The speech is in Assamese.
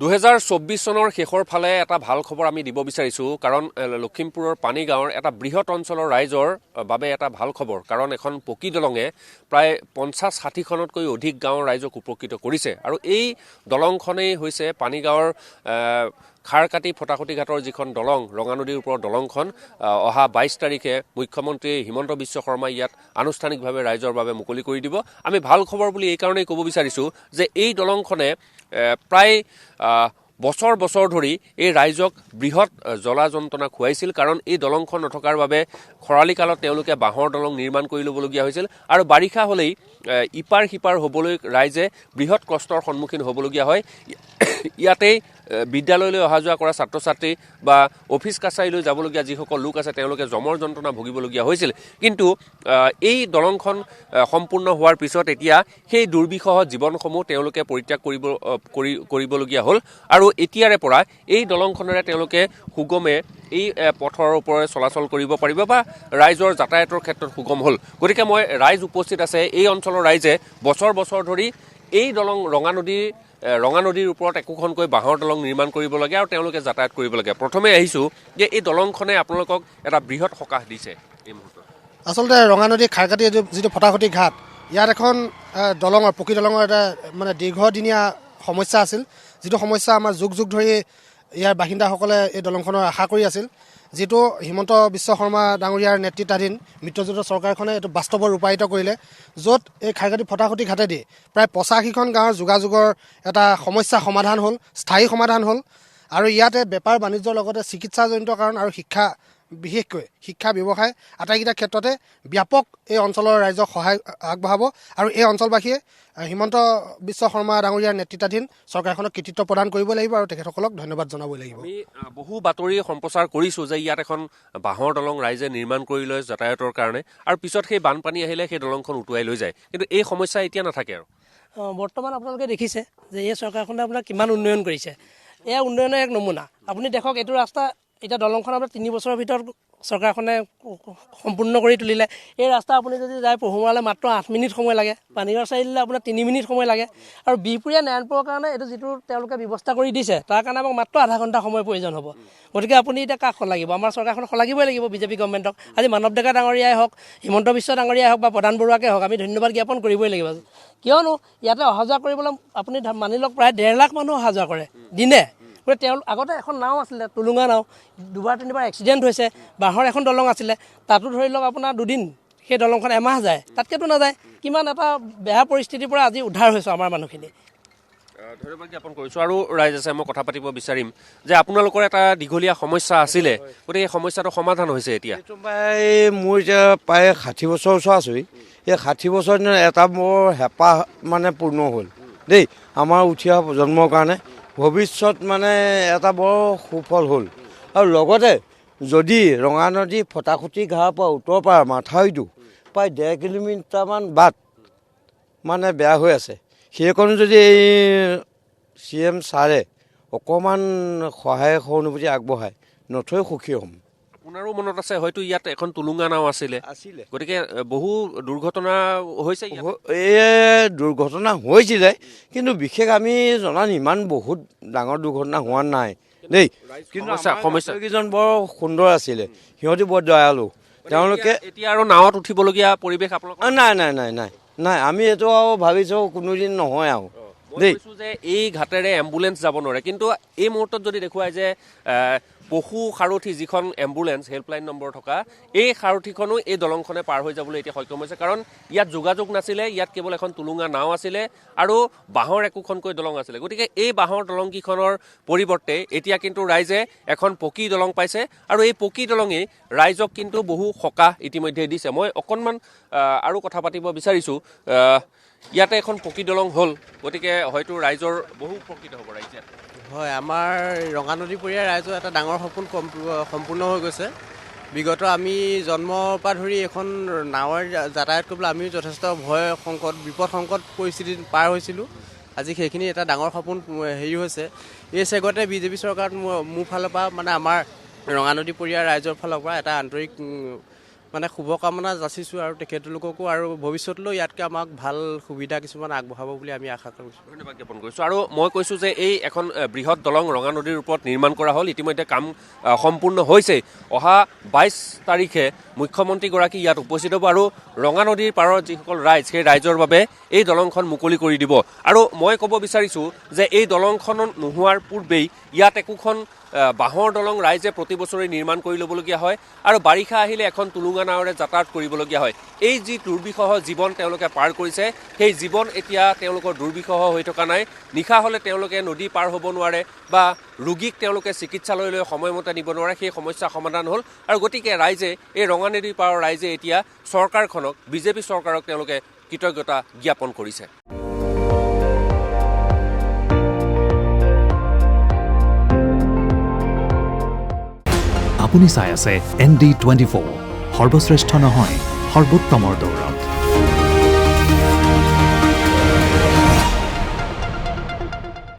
2024 চনৰ শেষৰ ফালে এটা ভাল খবৰ আমি দিব বিচাৰিছোঁ কাৰণ লখিমপুৰৰ পানীগাঁৱৰ এটা বৃহৎ অঞ্চলৰ ৰাইজৰ বাবে এটা ভাল খবৰ কাৰণ এখন পকী দলঙে প্ৰায় 50-60খনতকৈ অধিক গাঁৱৰ ৰাইজক উপকৃত কৰিছে আৰু এই দলংখনেই হৈছে পানীগাঁৱৰ খাৰকাটি ফটাকটি ঘাটৰ যিখন দলং ৰঙা নদীৰ ওপৰত দলংখন অহা 22 তাৰিখে মুখ্যমন্ত্ৰী হিমন্ত বিশ্ব শৰ্মাই ইয়াত আনুষ্ঠানিকভাৱে ৰাইজৰ বাবে মুকলি কৰি দিব। আমি ভাল খবৰ বুলি এই কাৰণেই ক'ব বিচাৰিছোঁ যে এই দলংখনে প্ৰায় বছৰ বছৰ ধৰি এই ৰাইজক বৃহৎ জ্বলা যন্ত্ৰণা খুৱাইছিল কাৰণ এই দলংখন নথকাৰ বাবে খৰালি কালত তেওঁলোকে বাঁহৰ দলং নিৰ্মাণ কৰি ল'বলগীয়া হৈছিল আৰু বাৰিষা হ'লেই ইপাৰ সিপাৰ হ'বলৈ ৰাইজে বৃহৎ কষ্টৰ সন্মুখীন হ'বলগীয়া হয়। ইয়াতেই বিদ্যালয়লৈ অহা যোৱা কৰা ছাত্ৰ ছাত্ৰী বা অফিচ কাছাৰীলৈ যাবলগীয়া যিসকল লোক আছে তেওঁলোকে জমৰ যন্ত্ৰণা ভুগিবলগীয়া হৈছিল কিন্তু এই দলংখন সম্পূৰ্ণ হোৱাৰ পিছত এতিয়া সেই দুৰ্বিষহ জীৱনসমূহ তেওঁলোকে পৰিত্যাগ কৰিবলগীয়া হ'ল আৰু এতিয়াৰে পৰা এই দলংখনেৰে তেওঁলোকে সুগমে এই পথৰ ওপৰে চলাচল কৰিব পাৰিব বা ৰাইজৰ যাতায়াতৰ ক্ষেত্ৰত সুগম হ'ল। গতিকে মই ৰাইজ উপস্থিত আছে এই অঞ্চলৰ ৰাইজে বছৰ বছৰ ধৰি এই দলং ৰঙা নদীৰ ওপৰত একোখনকৈ বাঁহৰ দলং নিৰ্মাণ কৰিব লাগে আৰু তেওঁলোকে যাতায়াত কৰিব লাগে। প্ৰথমে আহিছোঁ যে এই দলংখনে আপোনালোকক এটা বৃহৎ সকাহ দিছে এই মুহূৰ্তত। আচলতে ৰঙা নদী খাৰকাটি যিটো ফটাকটি ঘাট ইয়াত এখন দলঙৰ পকী দলঙৰ এটা মানে দীৰ্ঘদিনীয়া সমস্যা আছিল, যিটো সমস্যা আমাৰ যুগ যুগ ধৰি ইয়াৰ বাসিন্দাসকলে এই দলংখনৰ আশা কৰি আছিল, যিটো হিমন্ত বিশ্ব শৰ্মা ডাঙৰীয়াৰ নেতৃত্বাধীন মিত্ৰজোঁটৰ চৰকাৰখনে এইটো বাস্তৱত ৰূপায়িত কৰিলে, য'ত এই খাৰকাটি ফটাকটি ঘাটেদি প্ৰায় 85খন গাঁৱৰ যোগাযোগৰ এটা সমস্যা সমাধান হ'ল, স্থায়ী সমাধান হ'ল আৰু ইয়াতে বেপাৰ বাণিজ্যৰ লগতে চিকিৎসাজনিত কাৰণ আৰু শিক্ষা, বিশেষকৈ শিক্ষা ব্যৱসায় আটাইকেইটা ক্ষেত্ৰতে ব্যাপক এই অঞ্চলৰ ৰাইজক সহায় আগবঢ়াব আৰু এই অঞ্চলবাসীয়ে হিমন্ত বিশ্ব শৰ্মা ডাঙৰীয়াৰ নেতৃত্বাধীন চৰকাৰখনক কৃতিত্ব প্ৰদান কৰিব লাগিব আৰু তেখেতসকলক ধন্যবাদ জনাবই লাগিব। আমি বহু বাতৰি সম্প্ৰচাৰ কৰিছোঁ যে ইয়াত এখন বাঁহৰ দলং ৰাইজে নিৰ্মাণ কৰি লয় যাতায়াতৰ কাৰণে আৰু পিছত সেই বানপানী আহিলে সেই দলংখন উটুৱাই লৈ যায়, কিন্তু এই সমস্যা এতিয়া নাথাকে আৰু বৰ্তমান আপোনালোকে দেখিছে যে এই চৰকাৰখনে আপোনাৰ কিমান উন্নয়ন কৰিছে। এয়া উন্নয়নৰ এক নমুনা। আপুনি দেখক এইটো ৰাস্তা এতিয়া দলংখন আপোনাৰ 3 বছৰৰ ভিতৰত চৰকাৰখনে সম্পূৰ্ণ কৰি তুলিলে। এই ৰাস্তা আপুনি যদি যায় পহুমৰালৈ মাত্ৰ 8 মিনিট সময় লাগে, পানীগাঁও চাৰিআলিলৈ আপোনাৰ 3 মিনিট সময় লাগে আৰু বিহপুৰীয়া নাৰায়ণপুৰৰ কাৰণে এইটো যিটো তেওঁলোকে ব্যৱস্থা কৰি দিছে তাৰ কাৰণে আমাক মাত্ৰ আধা ঘণ্টা সময় প্ৰয়োজন হ'ব। গতিকে আপুনি এতিয়া কাক শলাগিব? আমাৰ চৰকাৰখন শলাগিবই লাগিব বিজেপি গভৰ্ণমেণ্টক। আজি মানৱ ডেকা ডাঙৰীয়াই হওক, হিমন্ত বিশ্ব ডাঙৰীয়াই হওক বা প্ৰধান বৰুৱাকে হওক, আমি ধন্যবাদ জ্ঞাপন কৰিবই লাগিব। কিয়নো ইয়াতে অহা যোৱা কৰিবলৈ আপুনি মানি লওক প্ৰায় 1.5 লাখ মানুহ অহা যোৱা কৰে দিনে। আগতে এখন নাও আছিলে, টুলুঙা নাও, 2-3বাৰ এক্সিডেণ্ট হৈছে। বাঁহৰ এখন দলং আছিলে, তাতো ধৰি লওক আপোনাৰ 2 দিন, সেই দলংখন এমাহ যায়, তাতকেতো নাযায়। কিমান এটা বেয়া পৰিস্থিতিৰ পৰা আজি উদ্ধাৰ হৈছোঁ আমাৰ মানুহখিনি। ধন্যবাদ জ্ঞাপন কৰিছোঁ। আৰু ৰাইজ আছে, মই কথা পাতিব বিচাৰিম যে আপোনালোকৰ এটা দীঘলীয়া সমস্যা আছিলে, গতিকে এই সমস্যাটো সমাধান হৈছে এতিয়া? মোৰ এতিয়া প্ৰায় 60 বছৰ ওচৰ আছোঁহি। এই 60 বছৰ দিনত এটা মোৰ হেঁপাহ মানে পূৰ্ণ হ'ল দেই, আমাৰ উঠি অহা প্ৰজন্মৰ কাৰণে ভৱিষ্যত মানে এটা বৰ সুফল হ'ল। আৰু লগতে যদি ৰঙা নদী ফটাকটি ঘাটৰ পৰা উত্তৰ পাৰ মাথাউৰিটো প্ৰায় 1.5 কিলোমিটাৰমান বাট মানে বেয়া হৈ আছে, সেইকণো যদি এই CM ছাৰে অকণমান সহায় সহানুভূতি আগবঢ়ায় নথৈ সুখী হ'ম। আপোনাৰো মনত আছে হয়তো ইয়াত এখন টুলুঙা নাও আছিলে, গতিকে বহু দুৰ্ঘটনা হৈছে। এই দুৰ্ঘটনা হৈছিলে, কিন্তু বিশেষ আমি জনাত ইমান বহুত ডাঙৰ দুৰ্ঘটনা হোৱা নাই দেই। কিন্তু সমস্যাকেইজন বৰ সুন্দৰ আছিলে, সিহঁতি বৰ দয়ালু। তেওঁলোকে এতিয়া আৰু নাৱত উঠিবলগীয়া পৰিৱেশ আপোনালোকৰ নাই নাই নাই নাই নাই আমি এইটো আৰু ভাবিছোঁ কোনোদিন নহয় আৰু দেই। যে এই ঘাটেৰে এম্বুলেঞ্চ যাব নোৱাৰে, কিন্তু এই মুহূৰ্তত যদি দেখুৱাই যে পশু সাৰথী যিখন এম্বুলেঞ্চ হেল্পলাইন নম্বৰ থকা এই সাৰথীখনো এই দলংখনে পাৰ হৈ যাবলৈ এতিয়া সক্ষম হৈছে, কাৰণ ইয়াত যোগাযোগ নাছিলে, ইয়াত কেৱল এখন টুলুঙা নাও আছিলে আৰু বাঁহৰ একোখনকৈ দলং আছিলে। গতিকে এই বাঁহৰ দলংকেইখনৰ পৰিৱৰ্তে এতিয়া কিন্তু ৰাইজে এখন পকী দলং পাইছে আৰু এই পকী দলঙেই ৰাইজক কিন্তু বহু সকাহ ইতিমধ্যে দিছে। মই অকণমান আৰু কথা পাতিব বিচাৰিছোঁ। ইয়াতে এখন পকী দলং হ'ল, গতিকে হয়তো ৰাইজৰ বহু উপকৃত হ'ব ৰাইজে। হয়, আমাৰ ৰঙা নদী পৰিয়াৰ ৰাইজৰ এটা ডাঙৰ সপোন সম্পূৰ্ণ হৈ গৈছে। বিগত আমি জন্মৰ পৰা ধৰি এখন নাৱৰ যাতায়াত কৰিবলৈ আমিও যথেষ্ট বিপদ সংকট পৰিস্থিতি পাৰ হৈছিলোঁ। আজি সেইখিনি এটা ডাঙৰ সপোন হেৰি হৈছে। এই চেগতে বিজেপি চৰকাৰত মোৰ ফালৰ পৰা মানে আমাৰ ৰঙা নদী পৰিয়াৰ ৰাইজৰ ফালৰ পৰা এটা আন্তৰিক মানে শুভকামনা যাচিছোঁ আৰু তেখেতলোককো আৰু ভৱিষ্যতলৈও ইয়াতকৈ আমাক ভাল সুবিধা কিছুমান আগবঢ়াব বুলি আমি আশা কৰিছোঁ। ধন্যবাদ জ্ঞাপন কৰিছোঁ। আৰু মই কৈছোঁ যে এই এখন বৃহৎ দলং ৰঙা নদীৰ ওপৰত নিৰ্মাণ কৰা হ'ল, ইতিমধ্যে কাম সম্পূৰ্ণ হৈছে। অহা 22 তাৰিখে মুখ্যমন্ত্ৰীগৰাকী ইয়াত উপস্থিত হ'ব আৰু ৰঙা নদীৰ পাৰৰ যিসকল ৰাইজ, সেই ৰাইজৰ বাবে এই দলংখন মুকলি কৰি দিব। আৰু মই ক'ব বিচাৰিছোঁ যে এই দলংখন নোহোৱাৰ পূৰ্বেই ইয়াত একোখন বাঁহৰ দলং ৰাইজে প্ৰতি বছৰে নিৰ্মাণ কৰি ল'বলগীয়া হয় আৰু বাৰিষা আহিলে এখন টুলুঙা নাৱেৰে যাতায়াত কৰিবলগীয়া হয়। এই যি দুৰ্বিষহ জীৱন তেওঁলোকে পাৰ কৰিছে, সেই জীৱন এতিয়া তেওঁলোকৰ দুৰ্বিষহ হৈ থকা নাই। নিশা হ'লে তেওঁলোকে নদী পাৰ হ'ব নোৱাৰে বা ৰোগীক তেওঁলোকে চিকিৎসালয়লৈ সময়মতে নিব নোৱাৰে, সেই সমস্যা সমাধান হ'ল। আৰু গতিকে ৰাইজে, এই ৰঙা নদীৰ পাৰৰ ৰাইজে এতিয়া চৰকাৰখনক, বিজেপি চৰকাৰক তেওঁলোকে কৃতজ্ঞতা জ্ঞাপন কৰিছে। আপুনি চাই আছে ND24, সৰ্বশ্ৰেষ্ঠ নহয়, সৰ্বোত্তমৰ দৌৰত।